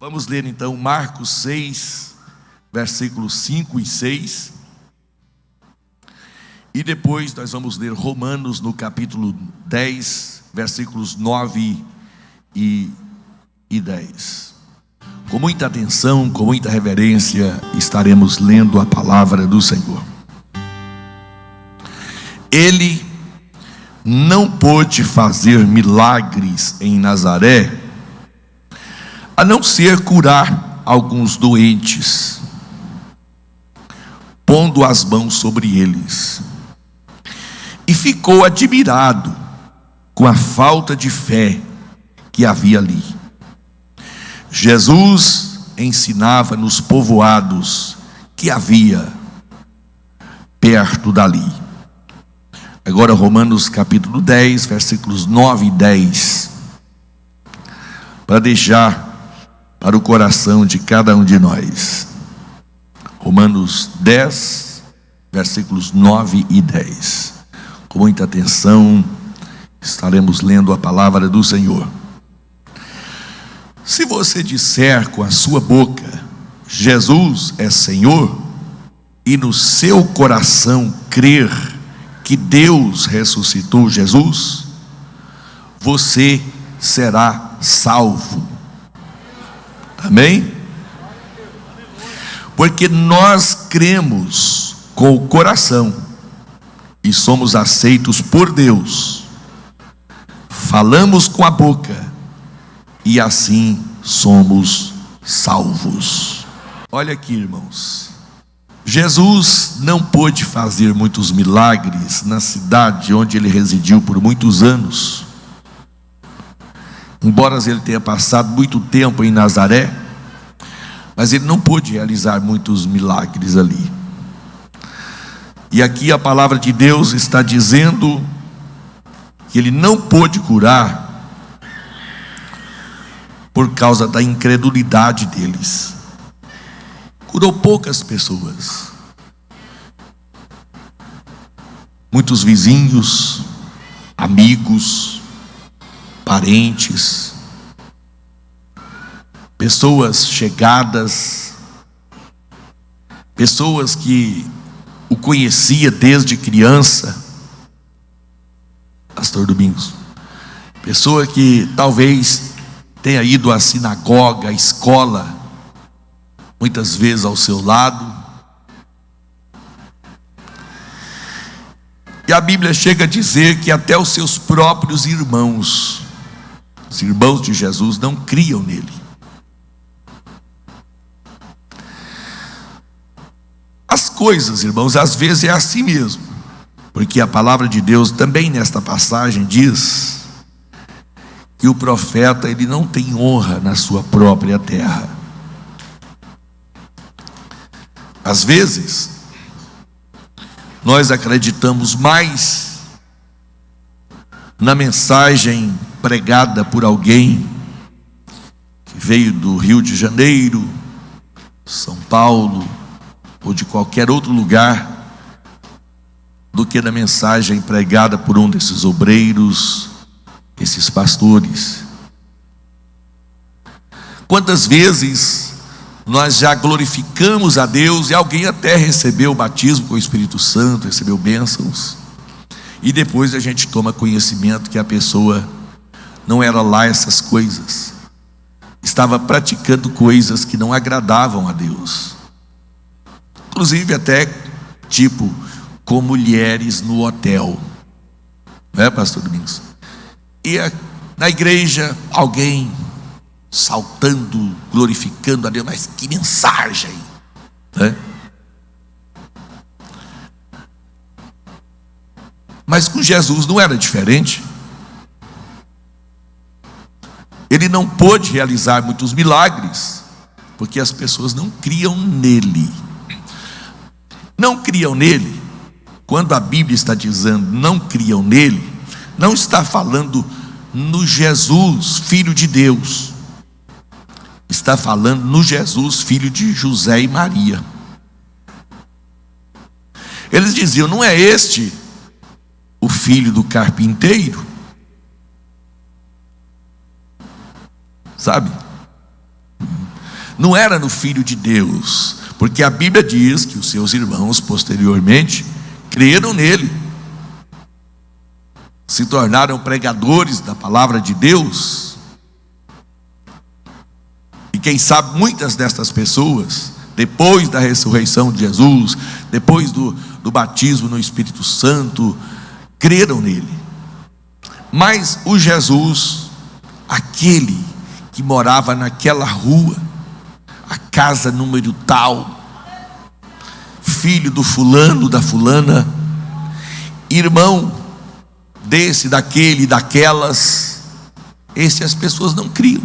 Vamos ler então Marcos 6, versículos 5 e 6. E depois nós vamos ler Romanos no capítulo 10, versículos 9 e 10. Com muita atenção, com muita reverência, estaremos lendo a palavra do Senhor. Ele não pôde fazer milagres em Nazaré, a não ser curar alguns doentes, pondo as mãos sobre eles. E ficou admirado com a falta de fé que havia ali. Jesus ensinava nos povoados que havia perto dali. Agora Romanos capítulo 10, versículos 9 e 10, para deixar para o coração de cada um de nós. Romanos 10, versículos 9 e 10. Com muita atenção, estaremos lendo a palavra do Senhor. Se você disser com a sua boca, Jesus é Senhor, e no seu coração crer que Deus ressuscitou Jesus, você será salvo. Amém? Porque nós cremos com o coração e somos aceitos por Deus, falamos com a boca e assim somos salvos. Olha aqui, irmãos, Jesus não pôde fazer muitos milagres na cidade onde ele residiu por muitos anos. Embora ele tenha passado muito tempo em Nazaré, mas ele não pôde realizar muitos milagres ali. E aqui a palavra de Deus está dizendo que ele não pôde curar por causa da incredulidade deles. Curou poucas pessoas, muitos vizinhos, amigos, parentes, pessoas chegadas, pessoas que o conhecia desde criança, pastor Domingos, pessoa que talvez tenha ido à sinagoga, à escola, muitas vezes ao seu lado. E a Bíblia chega a dizer que até os seus próprios irmãos, os irmãos de Jesus, não criam nele. As coisas, irmãos, às vezes é assim mesmo, porque a palavra de Deus também nesta passagem diz que o profeta ele não tem honra na sua própria terra. Às vezes nós acreditamos mais na mensagem pregada por alguém que veio do Rio de Janeiro, São Paulo ou de qualquer outro lugar, do que na mensagem pregada por um desses obreiros, esses pastores. Quantas vezes nós já glorificamos a Deus e alguém até recebeu o batismo com o Espírito Santo, recebeu bênçãos, e depois a gente toma conhecimento que a pessoa não era lá essas coisas, estava praticando coisas que não agradavam a Deus, inclusive até tipo com mulheres no hotel, não é, pastor Domingos? E na igreja alguém saltando, glorificando a Deus, mas que mensagem, né? Mas com Jesus não era diferente. Ele não pôde realizar muitos milagres, porque as pessoas não criam nele. Não criam nele. Quando a Bíblia está dizendo não criam nele, não está falando no Jesus, filho de Deus. Está falando no Jesus, filho de José e Maria. Eles diziam, não é este o filho do carpinteiro? Sabe? não era no Filho de Deus, porque a Bíblia diz que os seus irmãos posteriormente creram nele, se tornaram pregadores da palavra de Deus. E quem sabe muitas destas pessoas, depois da ressurreição de Jesus, depois do batismo no Espírito Santo, creram nele. Mas o Jesus, aquele que morava naquela rua, a casa número tal, filho do fulano, da fulana, irmão desse, daquele, daquelas, esse as pessoas não criam.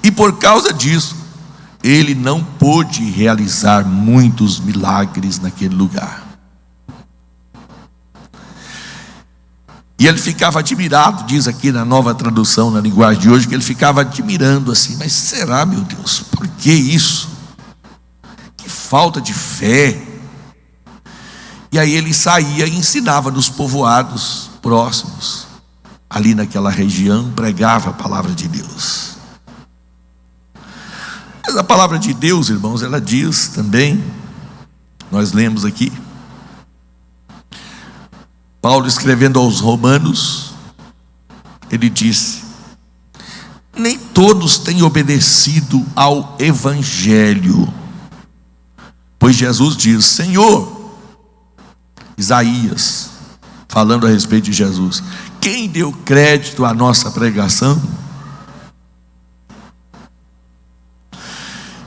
E por causa disso, ele não pôde realizar muitos milagres naquele lugar. E ele ficava admirado, diz aqui na Nova Tradução, na linguagem de hoje, que ele ficava admirando assim, mas será, meu Deus, por que isso? Que falta de fé. E aí ele saía e ensinava nos povoados próximos, ali naquela região, pregava a palavra de Deus. Mas a palavra de Deus, irmãos, ela diz também, nós lemos aqui, Paulo escrevendo aos Romanos, ele disse: nem todos têm obedecido ao Evangelho, pois Jesus diz, Senhor, Isaías, falando a respeito de Jesus, quem deu crédito à nossa pregação?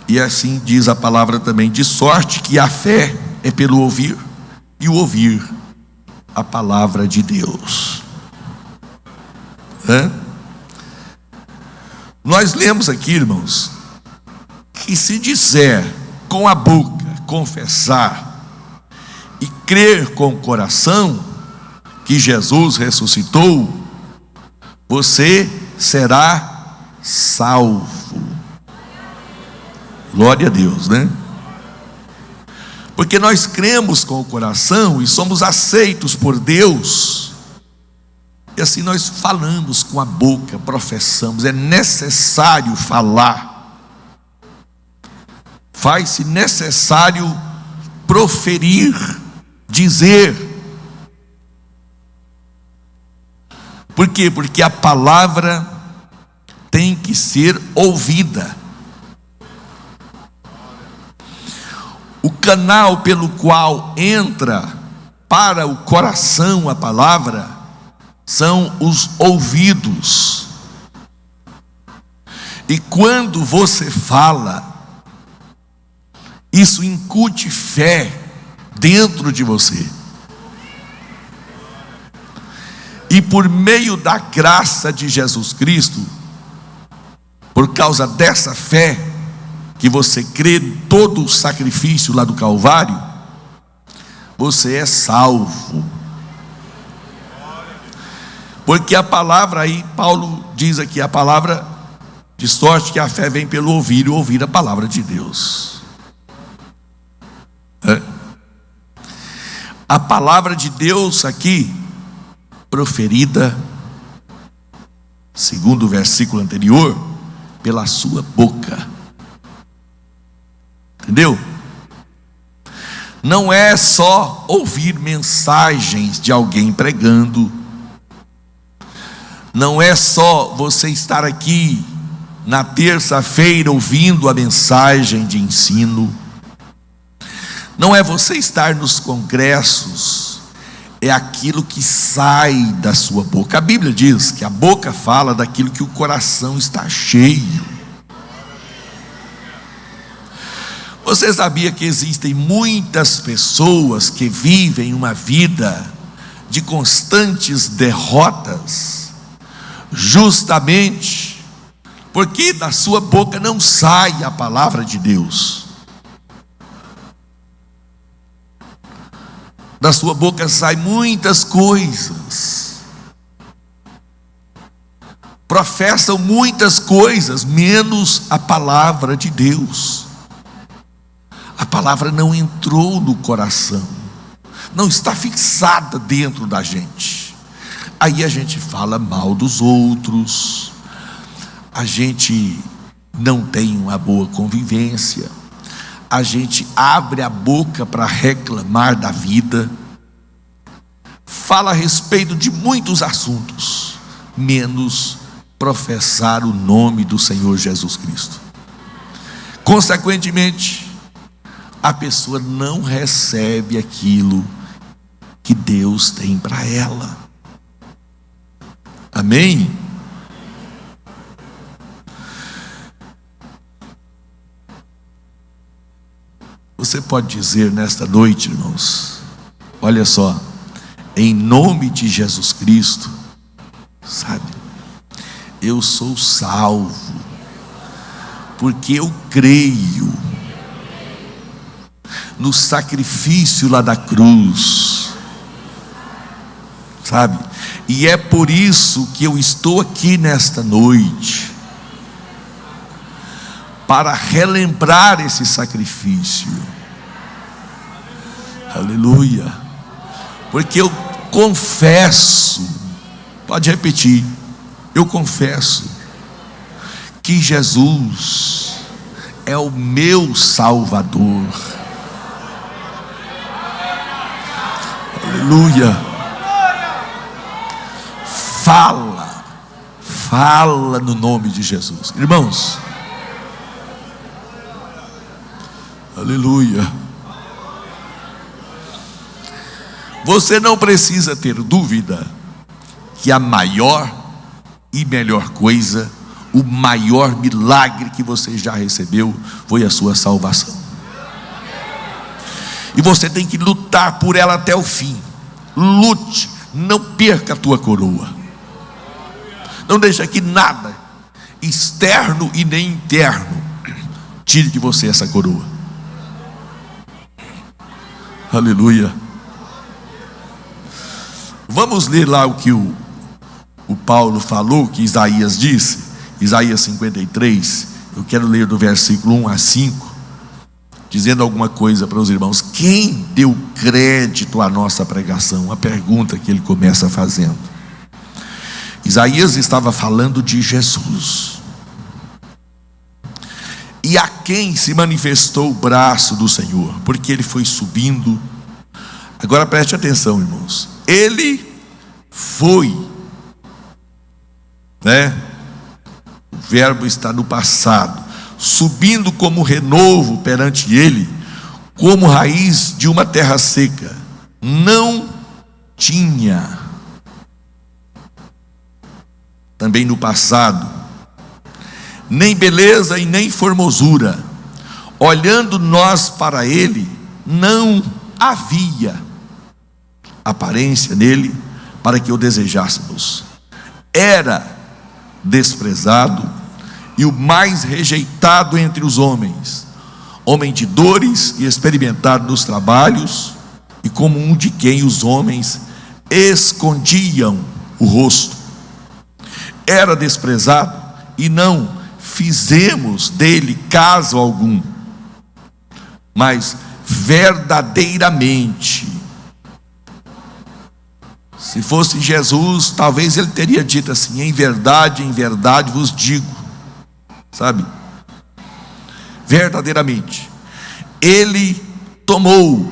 E assim diz a palavra também, de sorte que a fé é pelo ouvir, e o ouvir a palavra de Deus. Nós lemos aqui, irmãos, que se disser com a boca, confessar e crer com o coração que Jesus ressuscitou, você será salvo. Glória a Deus, né? Porque nós cremos com o coração e somos aceitos por Deus, e assim nós falamos com a boca, professamos. É necessário falar, faz-se necessário proferir, dizer. Por quê? Porque a palavra tem que ser ouvida. O canal pelo qual entra para o coração a palavra são os ouvidos. E quando você fala, isso incute fé dentro de você. E por meio da graça de Jesus Cristo, por causa dessa fé, que você crê em todo o sacrifício lá do Calvário, você é salvo. Porque a palavra aí, Paulo diz aqui, a palavra de sorte que a fé vem pelo ouvir, e ouvir a palavra de Deus. A palavra de Deus aqui, proferida, segundo o versículo anterior, pela sua boca. Entendeu? Não é só ouvir mensagens de alguém pregando, não é só você estar aqui na terça-feira ouvindo a mensagem de ensino, não é você estar nos congressos, é aquilo que sai da sua boca. A Bíblia diz que a boca fala daquilo que o coração está cheio. Você sabia que existem muitas pessoas que vivem uma vida de constantes derrotas, justamente porque da sua boca não sai a palavra de Deus? Da sua boca saem muitas coisas, professam muitas coisas, menos a palavra de Deus. A palavra não entrou no coração, não está fixada dentro da gente. Aí a gente fala mal dos outros, a gente não tem uma boa convivência, a gente abre a boca para reclamar da vida, fala a respeito de muitos assuntos, menos professar o nome do Senhor Jesus Cristo. Consequentemente, a pessoa não recebe aquilo que Deus tem para ela. Amém? Você pode dizer nesta noite, irmãos, olha só, em nome de Jesus Cristo, sabe, eu sou salvo, porque eu creio no sacrifício lá da cruz, sabe, e é por isso que eu estou aqui nesta noite, para relembrar esse sacrifício. Aleluia. Porque eu confesso, pode repetir, eu confesso que Jesus é o meu Salvador. Aleluia. Fala no nome de Jesus, irmãos. Aleluia. Você não precisa ter dúvida que a maior e melhor coisa, o maior milagre que você já recebeu foi a sua salvação. E você tem que lutar por ela até o fim. Lute, não perca a tua coroa. Não deixa que nada, externo e nem interno, tire de você essa coroa. Aleluia. Vamos ler lá o que o Paulo falou, que Isaías disse, Isaías 53. Eu quero ler do versículo 1 a 5, dizendo alguma coisa para os irmãos. Quem deu crédito à nossa pregação? A pergunta que ele começa fazendo. Isaías estava falando de Jesus, e a quem se manifestou o braço do Senhor, porque ele foi subindo. Agora preste atenção, irmãos. Ele foi, o verbo está no passado, subindo como renovo perante ele, como raiz de uma terra seca. Não tinha, também no passado, nem beleza e nem formosura. Olhando nós para ele, não havia aparência nele para que o desejássemos. Era desprezado e o mais rejeitado entre os homens, homem de dores e experimentado nos trabalhos, e como um de quem os homens escondiam o rosto. Era desprezado e não fizemos dele caso algum, mas verdadeiramente, se fosse Jesus, talvez ele teria dito assim: em verdade vos digo, sabe? Verdadeiramente, ele tomou.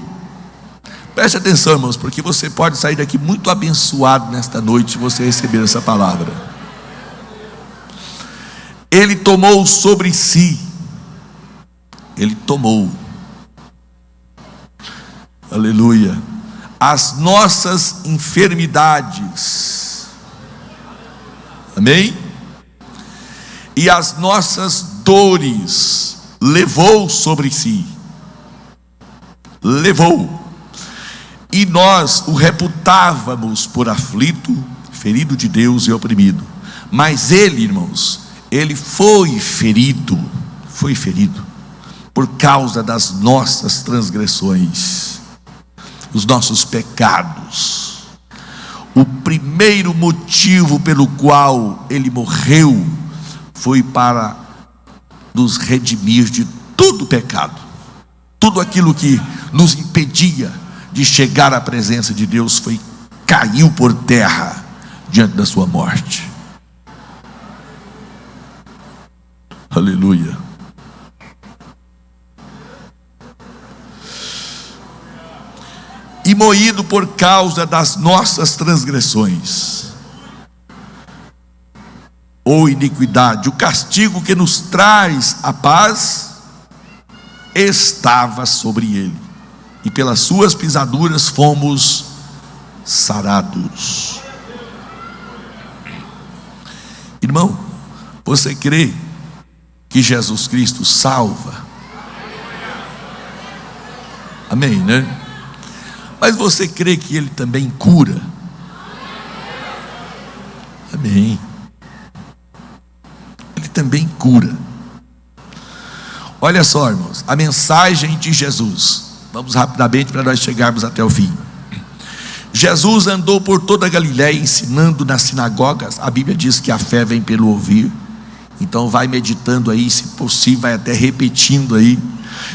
Preste atenção, irmãos, porque você pode sair daqui muito abençoado nesta noite se você receber essa palavra. Ele tomou sobre si, ele tomou, aleluia, as nossas enfermidades, amém? E as nossas dores levou sobre si, levou, e nós o reputávamos por aflito, ferido de Deus e oprimido. Mas ele, irmãos, ele foi ferido por causa das nossas transgressões, os nossos pecados. O primeiro motivo pelo qual ele morreu foi para nos redimir de todo pecado, tudo aquilo que nos impedia de chegar à presença de Deus caiu por terra diante da sua morte. Aleluia. E moído por causa das nossas transgressões ou iniquidade, o castigo que nos traz a paz estava sobre ele, e pelas suas pisaduras fomos sarados. Irmão, você crê que Jesus Cristo salva? Amém, né? Mas você crê que Ele também cura? Amém. Ele também cura. Olha só, irmãos, a mensagem de Jesus. Vamos rapidamente para nós chegarmos até o fim. Jesus andou por toda a Galiléia ensinando nas sinagogas. A Bíblia diz que a fé vem pelo ouvir. Então vai meditando aí, se possível, vai até repetindo aí.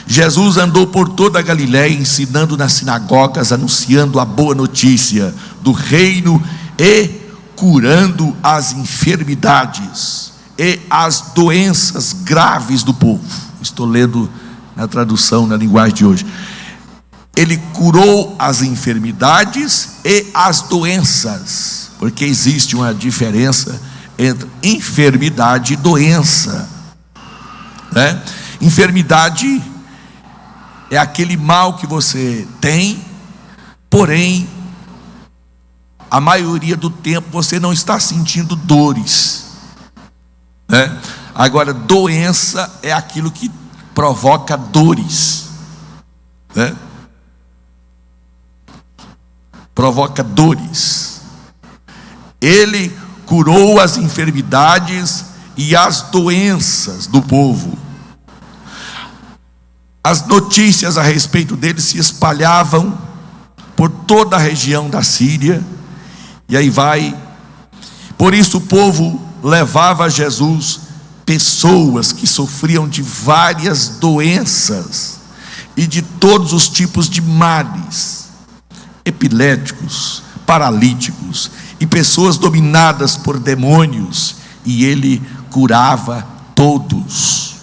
Jesus andou por toda a Galiléia ensinando nas sinagogas, anunciando a boa notícia do reino e curando as enfermidades e as doenças graves do povo. Estou lendo na tradução, na linguagem de hoje. Ele curou as enfermidades e as doenças, porque existe uma diferença entre enfermidade e doença, né? Enfermidade é aquele mal que você tem, porém a maioria do tempo você não está sentindo dores, né? Agora, doença é aquilo que provoca dores, né? Provoca dores. Ele curou as enfermidades e as doenças do povo. As notícias a respeito dele se espalhavam por toda a região da Síria, e aí vai. Por isso o povo levava a Jesus pessoas que sofriam de várias doenças e de todos os tipos de males, epiléticos, paralíticos e pessoas dominadas por demônios, e ele curava todos.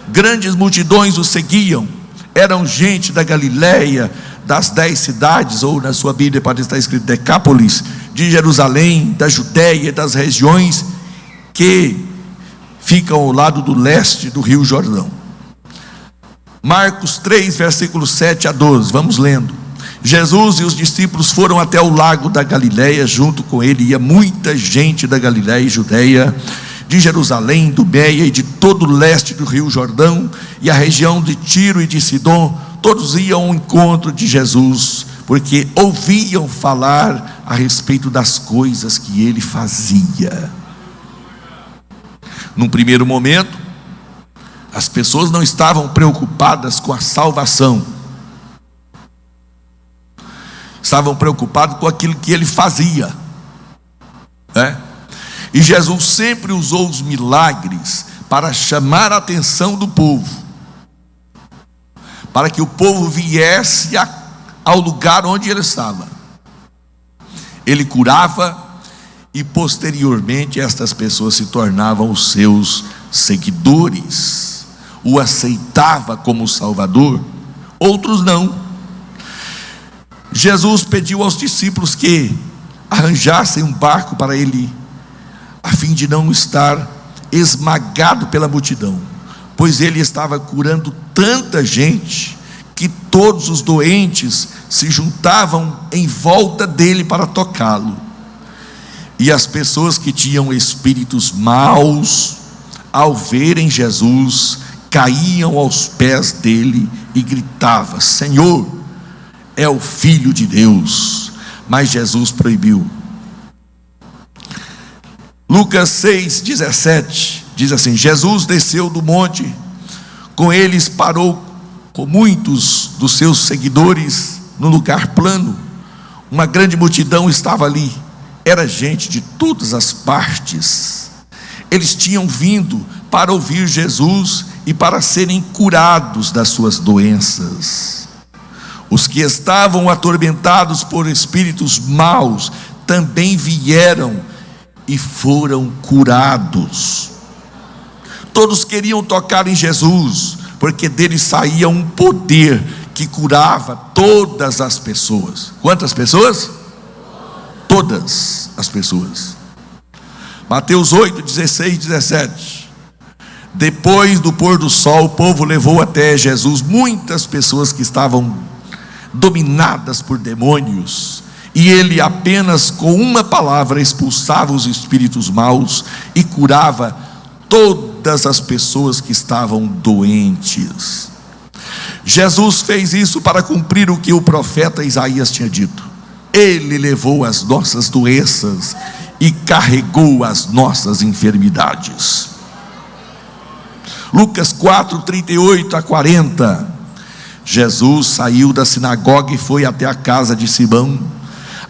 Grandes multidões o seguiam, eram gente da Galiléia, das 10 cidades, ou na sua Bíblia pode estar escrito Decápolis, de Jerusalém, da Judéia, das regiões que ficam ao lado do leste do Rio Jordão. Marcos 3, versículos 7 a 12, vamos lendo. Jesus e os discípulos foram até o lago da Galiléia, junto com ele ia muita gente da Galiléia e Judéia, de Jerusalém, do Meia e de todo o leste do Rio Jordão, e a região de Tiro e de Sidom. Todos iam ao encontro de Jesus, porque ouviam falar a respeito das coisas que ele fazia. Num primeiro momento, as pessoas não estavam preocupadas com a salvação, estavam preocupados com aquilo que ele fazia, né? E Jesus sempre usou os milagres para chamar a atenção do povo, para que o povo viesse ao lugar onde ele estava. Ele curava, e posteriormente estas pessoas se tornavam os seus seguidores, o aceitava como Salvador, outros não. Jesus pediu aos discípulos que arranjassem um barco para ele, a fim de não estar esmagado pela multidão, pois ele estava curando tanta gente, que todos os doentes se juntavam em volta dele para tocá-lo. E as pessoas que tinham espíritos maus, ao verem Jesus, caíam aos pés dele e gritavam: Senhor, é o Filho de Deus. Mas Jesus proibiu. Lucas 6,17 diz assim: Jesus desceu do monte, com eles parou com muitos dos seus seguidores no lugar plano. Uma grande multidão estava ali, era gente de todas as partes. Eles tinham vindo para ouvir Jesus e para serem curados das suas doenças. Os que estavam atormentados por espíritos maus também vieram e foram curados. Todos queriam tocar em Jesus, porque dele saía um poder que curava todas as pessoas. Quantas pessoas? Todas as pessoas. Mateus 8, 16, 17. Depois do pôr do sol, o povo levou até Jesus muitas pessoas que estavam dominadas por demônios, e ele apenas com uma palavra expulsava os espíritos maus e curava todas as pessoas que estavam doentes. Jesus fez isso para cumprir o que o profeta Isaías tinha dito. Ele levou as nossas doenças e carregou as nossas enfermidades. Lucas 4, 38 a 40. Jesus saiu da sinagoga e foi até a casa de Simão.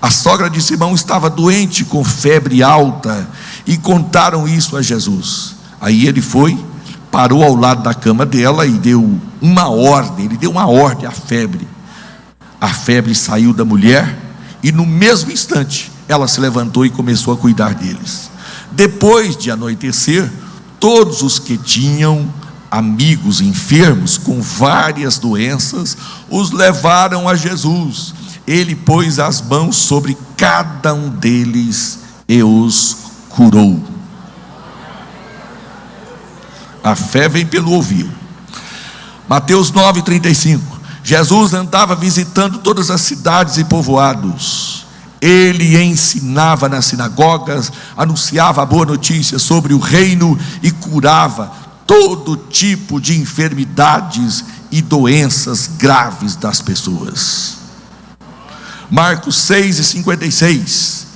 A sogra de Simão estava doente com febre alta, e contaram isso a Jesus. Aí ele foi, parou ao lado da cama dela e deu uma ordem. Ele deu uma ordem à febre. A febre saiu da mulher, e no mesmo instante ela se levantou e começou a cuidar deles. Depois de anoitecer, todos os que tinham amigos enfermos com várias doenças os levaram a Jesus. Ele pôs as mãos sobre cada um deles e os curou. A fé vem pelo ouvir. Mateus 9, 35. Jesus andava visitando todas as cidades e povoados. Ele ensinava nas sinagogas, anunciava a boa notícia sobre o reino e curava todo tipo de enfermidades e doenças graves das pessoas. Marcos 6 e 56.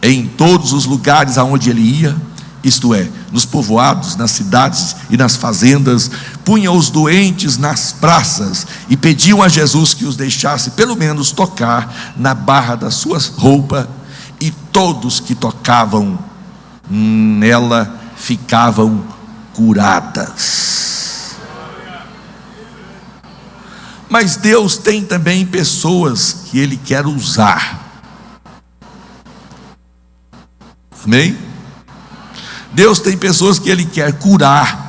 Em todos os lugares aonde ele ia, isto é, nos povoados, nas cidades e nas fazendas, punha os doentes nas praças e pediam a Jesus que os deixasse pelo menos tocar na barra da sua roupa, e todos que tocavam nela ficavam curadas. Mas Deus tem também pessoas que Ele quer usar. Amém? Deus tem pessoas que Ele quer curar.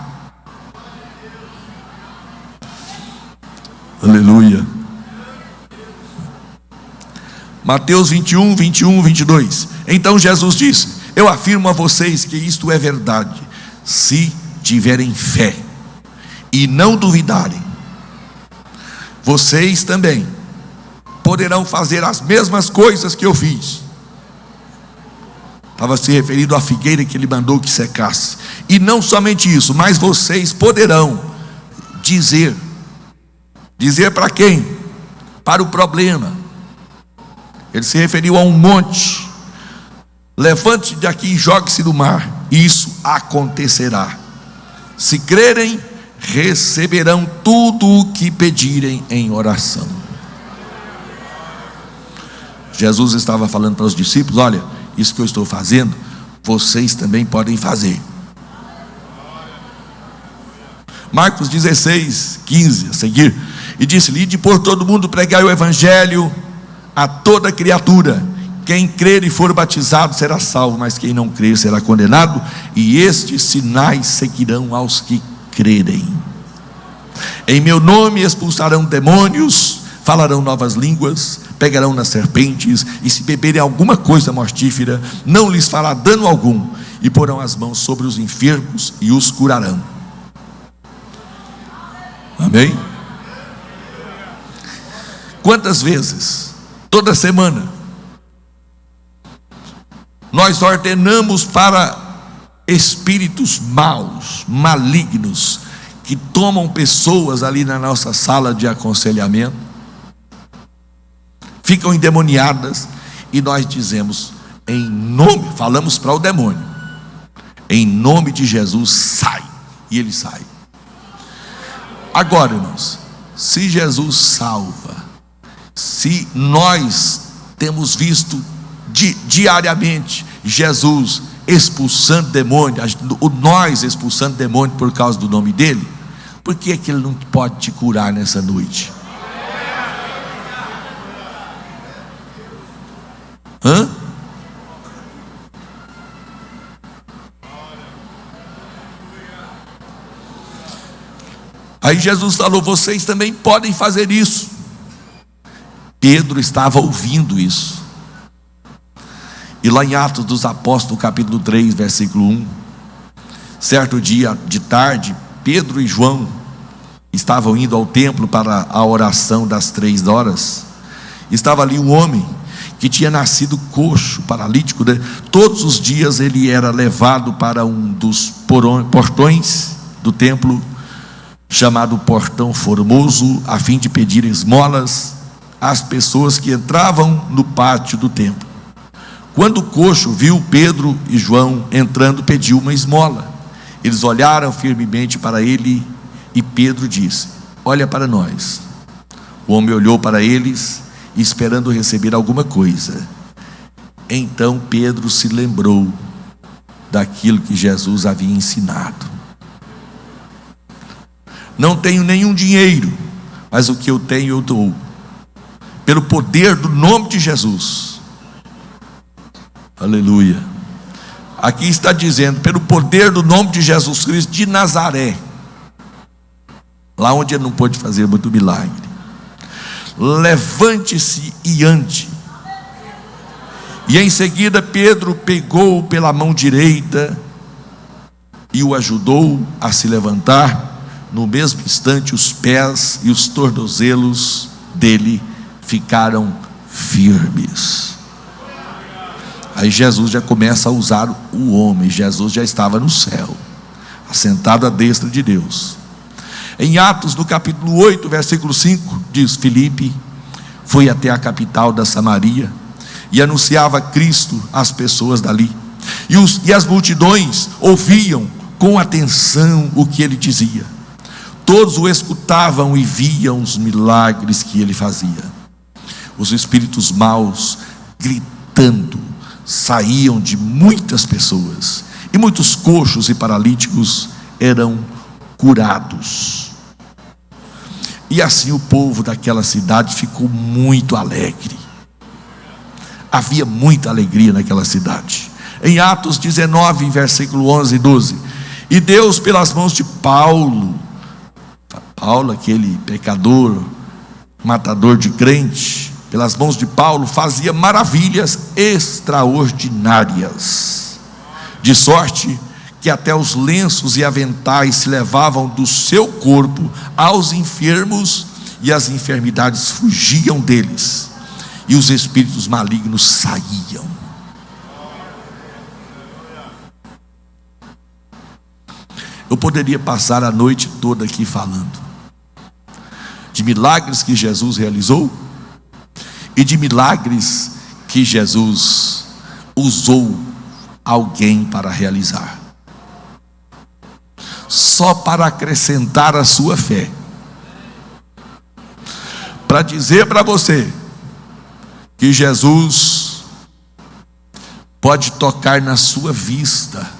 Aleluia. Mateus 21, 21, 22. Então Jesus disse: eu afirmo a vocês que isto é verdade, se tiverem fé e não duvidarem, vocês também poderão fazer as mesmas coisas que eu fiz. Estava se referindo à figueira que ele mandou que secasse. E não somente isso, mas vocês poderão dizer para quem? Para o problema. Ele se referiu a um monte: levante-se daqui e jogue-se no mar, e isso acontecerá. Se crerem, receberão tudo o que pedirem em oração. Jesus estava falando para os discípulos: olha, isso que eu estou fazendo, vocês também podem fazer. Marcos 16, 15, a seguir. E disse-lhe: ide por todo mundo, pregai o evangelho a toda criatura. Quem crer e for batizado será salvo, mas quem não crer será condenado. E estes sinais seguirão aos que crerem. Em meu nome expulsarão demônios, falarão novas línguas, pegarão nas serpentes, e se beberem alguma coisa mortífera, não lhes fará dano algum, e porão as mãos sobre os enfermos e os curarão. Amém? Quantas vezes, toda semana, nós ordenamos para espíritos maus, malignos, que tomam pessoas ali na nossa sala de aconselhamento, ficam endemoniadas, e nós dizemos, falamos para o demônio: em nome de Jesus, sai. E ele sai. Agora, irmãos, se Jesus salva, se nós temos visto diariamente Jesus expulsando demônio, nós expulsando demônio por causa do nome dele, por que é que ele não pode te curar nessa noite? Aí Jesus falou: vocês também podem fazer isso. Pedro estava ouvindo isso. E lá em Atos dos Apóstolos, capítulo 3, versículo 1, certo dia de tarde, Pedro e João estavam indo ao templo para a oração das 3 horas. Estava ali um homem que tinha nascido coxo, paralítico, né? Todos os dias ele era levado para um dos portões do templo, chamado Portão Formoso, a fim de pedir esmolas às pessoas que entravam no pátio do templo. Quando o coxo viu Pedro e João entrando, pediu uma esmola. Eles olharam firmemente para ele e Pedro disse: olha para nós. O homem olhou para eles, esperando receber alguma coisa. Então Pedro se lembrou daquilo que Jesus havia ensinado: não tenho nenhum dinheiro, mas o que eu tenho eu dou. Pelo poder do nome de Jesus. Aleluia. Aqui está dizendo: pelo poder do nome de Jesus Cristo de Nazaré, lá onde ele não pôde fazer muito milagre, levante-se e ande. E em seguida Pedro pegou-o pela mão direita e o ajudou a se levantar. No mesmo instante os pés e os tornozelos dele ficaram firmes. Aí Jesus já começa a usar o homem. Jesus já estava no céu, assentado à destra de Deus. Em Atos, no capítulo 8, versículo 5, diz: Filipe foi até a capital da Samaria e anunciava Cristo às pessoas dali. E as multidões ouviam com atenção o que ele dizia. Todos o escutavam e viam os milagres que ele fazia. Os espíritos maus, gritando, saíam de muitas pessoas, e muitos coxos e paralíticos eram curados. E assim o povo daquela cidade ficou muito alegre. Havia muita alegria naquela cidade. Em Atos 19, versículo 11 e 12: e Deus, pelas mãos de Paulo, aquele pecador, matador de crente, pelas mãos de Paulo fazia maravilhas extraordinárias, de sorte que até os lenços e aventais se levavam do seu corpo aos enfermos, e as enfermidades fugiam deles, e os espíritos malignos saíam. Eu poderia passar a noite toda aqui falando de milagres que Jesus realizou e de milagres que Jesus usou alguém para realizar, só para acrescentar a sua fé, para dizer para você que Jesus pode tocar na sua vista.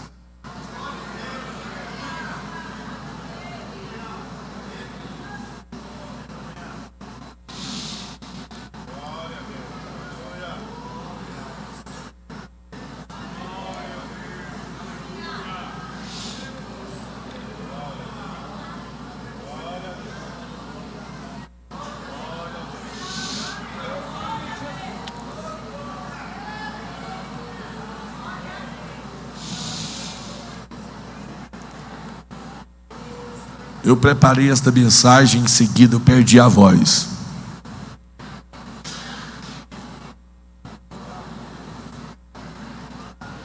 Eu preparei esta mensagem, em seguida eu perdi a voz.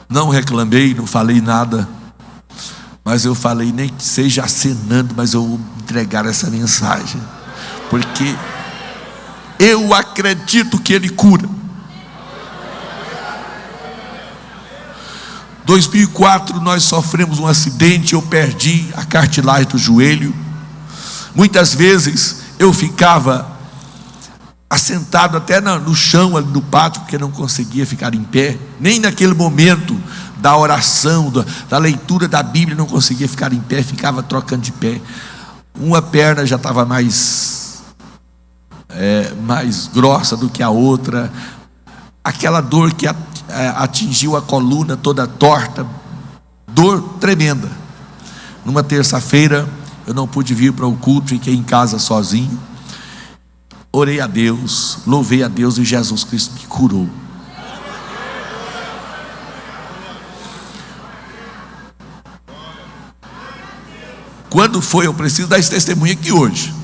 Não reclamei, não falei nada, mas eu falei, nem que seja acenando, mas eu vou entregar essa mensagem, porque eu acredito que Ele cura. 2004 nós sofremos um acidente, eu perdi a cartilagem do joelho. Muitas vezes eu ficava assentado até no chão ali no pátio, porque não conseguia ficar em pé, nem naquele momento da oração, da leitura da Bíblia, não conseguia ficar em pé, ficava trocando de pé. Uma perna já estava mais grossa do que a outra, aquela dor que atingiu a coluna toda torta, dor tremenda. Numa terça-feira eu não pude vir para o culto, fiquei em casa sozinho. Orei a Deus, louvei a Deus e Jesus Cristo me curou. Quando foi, eu preciso dar esse testemunho aqui hoje.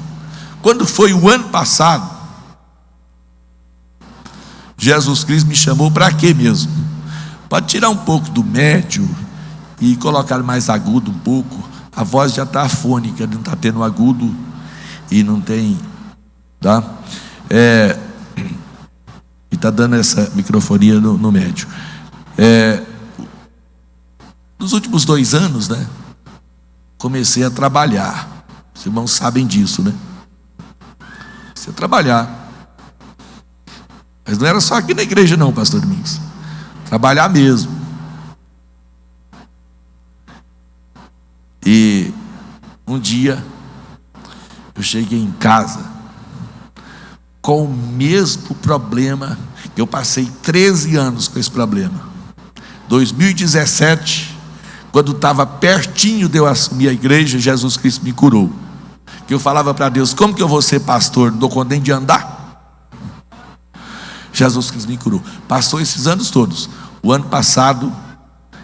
Quando foi o ano passado, Jesus Cristo me chamou para quê mesmo? Para tirar um pouco do médio e colocar mais agudo um pouco. A voz já está afônica, não está tendo agudo e não tem, tá? E está dando essa microfonia no médio. Nos últimos 2 anos, né? Comecei a trabalhar. Os irmãos sabem disso, né? Comecei a trabalhar. Mas não era só aqui na igreja não, pastor Domingos. Trabalhar mesmo. E um dia eu cheguei em casa com o mesmo problema que eu passei 13 anos com esse problema. 2017, quando estava pertinho de eu assumir a igreja, Jesus Cristo me curou. Que eu falava para Deus: como que eu vou ser pastor? Não dou conta nem de andar. Jesus Cristo me curou. Passou esses anos todos. O ano passado,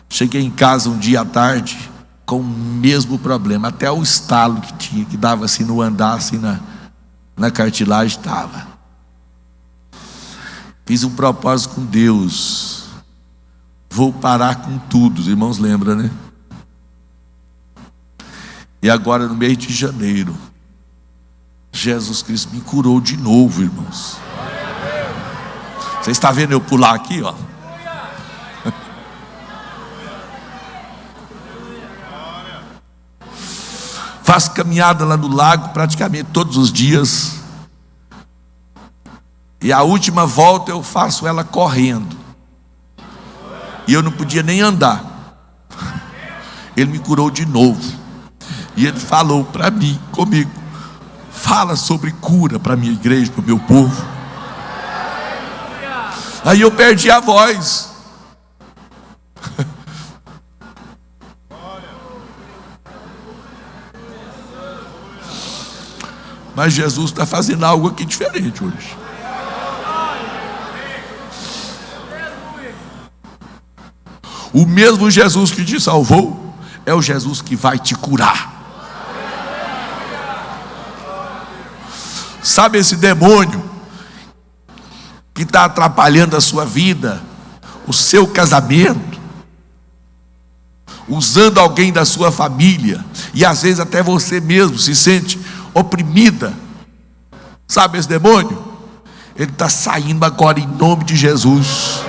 cheguei em casa um dia à tarde com o mesmo problema. Até o estalo que tinha, que dava assim no andar, assim na cartilagem, estava. Fiz um propósito com Deus. Vou parar com tudo. Os irmãos lembram, né? E agora no mês de janeiro, Jesus Cristo me curou de novo, irmãos. Você está vendo eu pular aqui, ó? Faço caminhada lá no lago praticamente todos os dias. E a última volta eu faço ela correndo. E eu não podia nem andar. Ele me curou de novo. E ele falou para mim, comigo: fala sobre cura para a minha igreja, para o meu povo. Aí eu perdi a voz. Mas Jesus está fazendo algo aqui diferente hoje. O mesmo Jesus que te salvou é o Jesus que vai te curar. Sabe esse demônio que está atrapalhando a sua vida, o seu casamento, usando alguém da sua família, e às vezes até você mesmo se sente oprimida? Sabe esse demônio? Ele está saindo agora em nome de Jesus.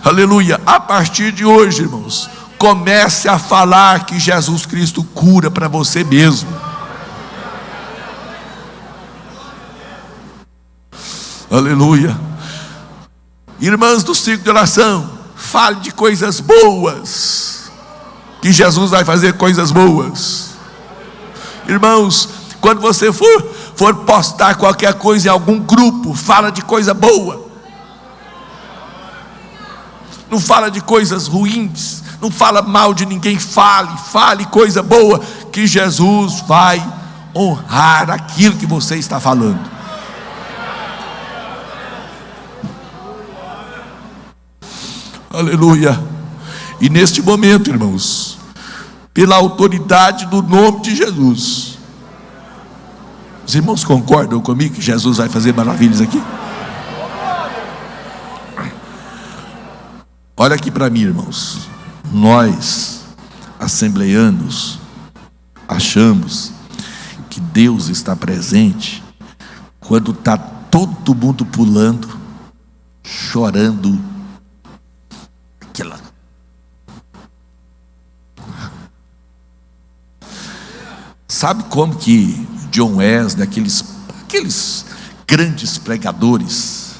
Aleluia. A partir de hoje, irmãos, comece a falar que Jesus Cristo cura para você mesmo. Aleluia. Irmãs do ciclo de oração, fale de coisas boas, que Jesus vai fazer coisas boas. Irmãos, quando você for postar qualquer coisa em algum grupo, fala de coisa boa. Não fala de coisas ruins, não fala mal de ninguém. Fale coisa boa, que Jesus vai honrar aquilo que você está falando. Aleluia. E neste momento, irmãos, pela autoridade do nome de Jesus, os irmãos concordam comigo que Jesus vai fazer maravilhas aqui? Olha aqui para mim, irmãos. Nós, assembleianos, achamos que Deus está presente quando está todo mundo pulando, chorando, aquela. Sabe como que John Wesley, aqueles grandes pregadores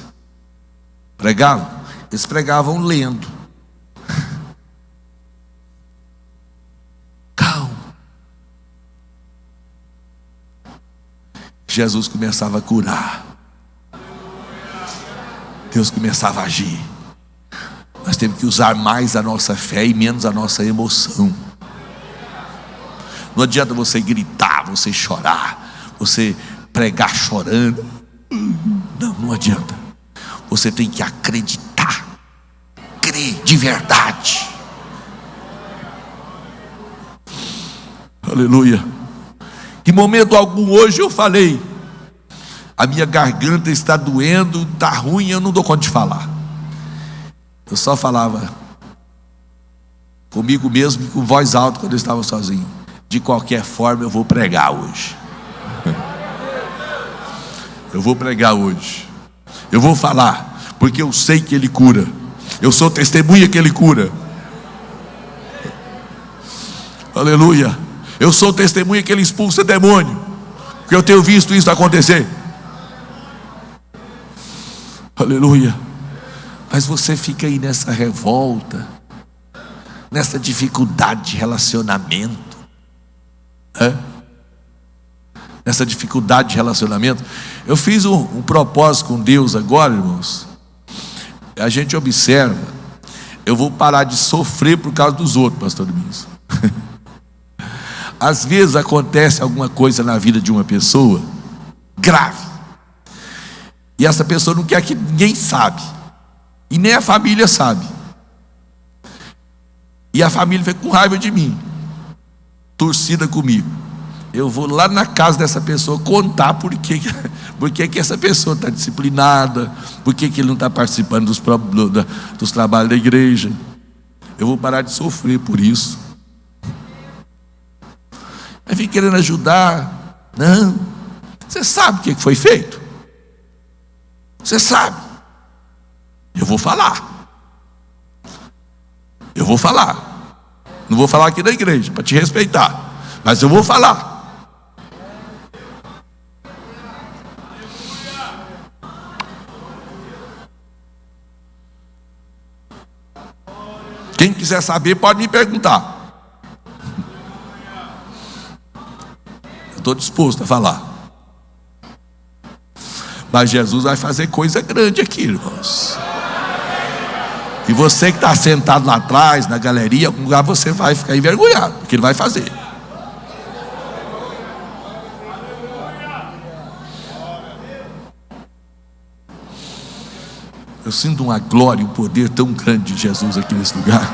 pregavam? Eles pregavam lendo. Calma. Jesus começava a curar. Deus começava a agir. Nós temos que usar mais a nossa fé e menos a nossa emoção. Não adianta você gritar, você chorar, você pregar chorando. Não adianta. Você tem que acreditar, crer de verdade. Aleluia. Em momento algum hoje eu falei: a minha garganta está doendo, está ruim, eu não dou conta de falar. Eu só falava comigo mesmo e com voz alta quando eu estava sozinho: de qualquer forma eu vou pregar hoje. Eu vou pregar hoje. Eu vou falar, porque eu sei que Ele cura. Eu sou testemunha que Ele cura. Aleluia. Eu sou testemunha que Ele expulsa demônio, porque eu tenho visto isso acontecer. Aleluia. Mas você fica aí nessa revolta, nessa dificuldade de relacionamento, nessa dificuldade de relacionamento. Eu fiz um propósito com Deus agora, irmãos. A gente observa: eu vou parar de sofrer por causa dos outros, pastor Domingos. Às vezes acontece alguma coisa na vida de uma pessoa grave, e essa pessoa não quer que ninguém sabe, e nem a família sabe, e a família fica com raiva de mim, torcida comigo. Eu vou lá na casa dessa pessoa contar por que essa pessoa está disciplinada, por que ele não está participando dos trabalhos da igreja. Eu vou parar de sofrer por isso. Aí vem querendo ajudar. Não. Você sabe o que foi feito? Você sabe. Eu vou falar. Eu vou falar. Não vou falar aqui da igreja para te respeitar, mas eu vou falar. Quem quiser saber pode me perguntar. Eu estou disposto a falar. Mas Jesus vai fazer coisa grande aqui, irmãos. E você que está sentado lá atrás, na galeria, algum lugar, você vai ficar envergonhado, porque Ele vai fazer. Eu sinto uma glória e um poder tão grande de Jesus aqui nesse lugar.